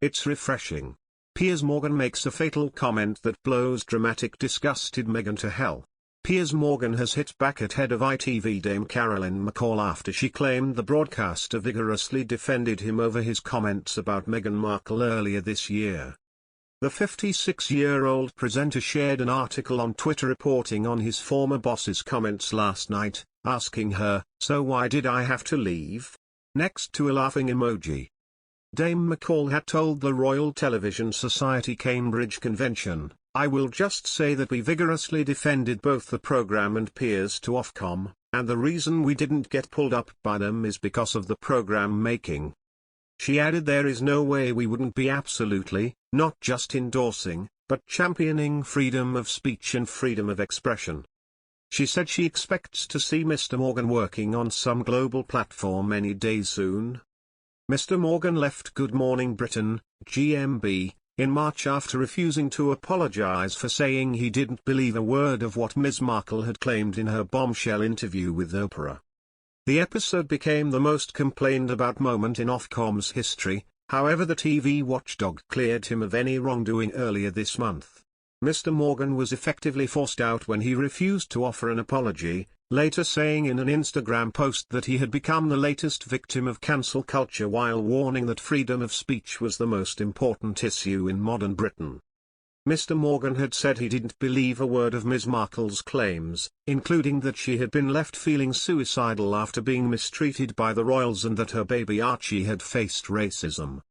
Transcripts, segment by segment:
It's refreshing. Piers Morgan makes a fatal comment that blows dramatic Disgusted Meghan to hell. Piers Morgan has hit back at head of ITV Dame Carolyn McCall after she claimed the broadcaster vigorously defended him over his comments about Meghan Markle earlier this year. The 56-year-old presenter shared an article on Twitter reporting on his former boss's comments last night, asking her, "So why did I have to leave?" next to a laughing emoji. Dame McCall had told the Royal Television Society Cambridge Convention, "I will just say that we vigorously defended both the programme and Piers to Ofcom, and the reason we didn't get pulled up by them is because of the programme making." She added there is no way we wouldn't be absolutely, not just endorsing, but championing freedom of speech and freedom of expression. She said she expects to see Mr. Morgan working on some global platform any day soon. Mr. Morgan left Good Morning Britain, GMB, in March after refusing to apologise for saying he didn't believe a word of what Ms. Markle had claimed in her bombshell interview with Oprah. The episode became the most complained about moment in Ofcom's history, however the TV watchdog cleared him of any wrongdoing earlier this month. Mr. Morgan was effectively forced out when he refused to offer an apology, later saying in an Instagram post that he had become the latest victim of cancel culture while warning that freedom of speech was the most important issue in modern Britain. Mr. Morgan had said he didn't believe a word of Ms. Markle's claims, including that she had been left feeling suicidal after being mistreated by the royals and that her baby Archie had faced racism.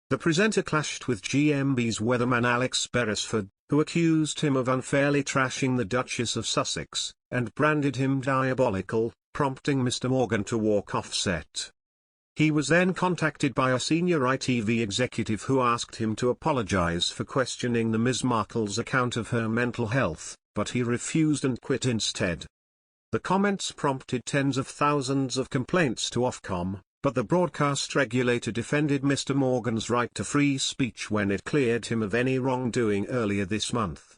The presenter clashed with GMB's weatherman Alex Beresford, who accused him of unfairly trashing the Duchess of Sussex, and branded him diabolical, prompting Mr. Morgan to walk off set. He was then contacted by a senior ITV executive who asked him to apologise for questioning the Ms. Markle's account of her mental health, but he refused and quit instead. The comments prompted tens of thousands of complaints to Ofcom, but the broadcast regulator defended Mr. Morgan's right to free speech when it cleared him of any wrongdoing earlier this month.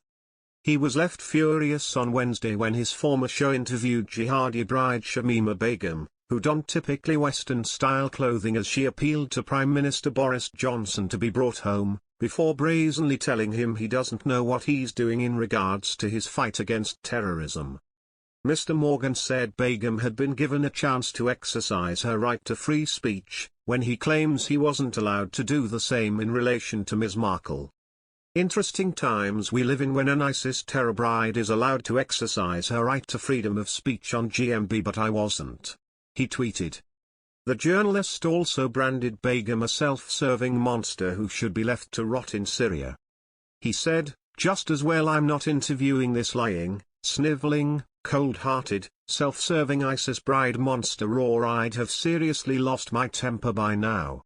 He was left furious on Wednesday when his former show interviewed jihadi bride Shamima Begum, who donned typically Western-style clothing as she appealed to Prime Minister Boris Johnson to be brought home, before brazenly telling him he doesn't know what he's doing in regards to his fight against terrorism. Mr. Morgan said Begum had been given a chance to exercise her right to free speech, when he claims he wasn't allowed to do the same in relation to Ms. Markle. "Interesting times we live in when an ISIS terror bride is allowed to exercise her right to freedom of speech on GMB, but I wasn't," he tweeted. The journalist also branded Begum a self-serving monster who should be left to rot in Syria. He said, "Just as well I'm not interviewing this lying, snivelling, cold-hearted, self-serving ISIS bride monster, or I'd have seriously lost my temper by now.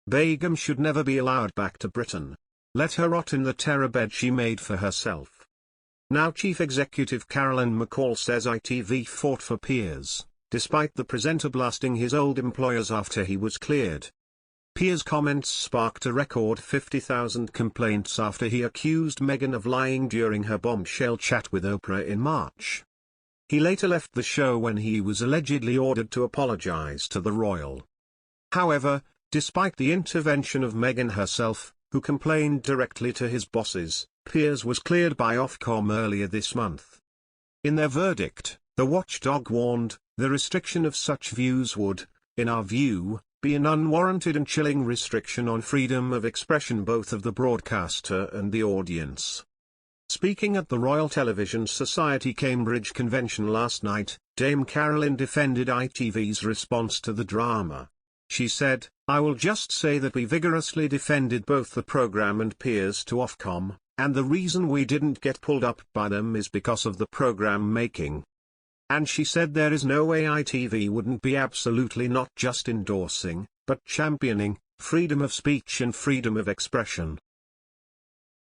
Begum should never be allowed back to Britain. Let her rot in the terror bed she made for herself." Now Chief Executive Carolyn McCall says ITV fought for Piers, despite the presenter blasting his old employers after he was cleared. Piers' comments sparked a record 50,000 complaints after he accused Meghan of lying during her bombshell chat with Oprah in March. He later left the show when he was allegedly ordered to apologize to the royal. However, despite the intervention of Meghan herself, who complained directly to his bosses, Piers was cleared by Ofcom earlier this month. In their verdict, the watchdog warned, "The restriction of such views would, in our view, be an unwarranted and chilling restriction on freedom of expression both of the broadcaster and the audience." Speaking at the Royal Television Society Cambridge Convention last night, Dame Carolyn defended ITV's response to the drama. She said, "I will just say that we vigorously defended both the programme and Piers to Ofcom, and the reason we didn't get pulled up by them is because of the programme making." And she said there is no way ITV wouldn't be absolutely not just endorsing, but championing, freedom of speech and freedom of expression.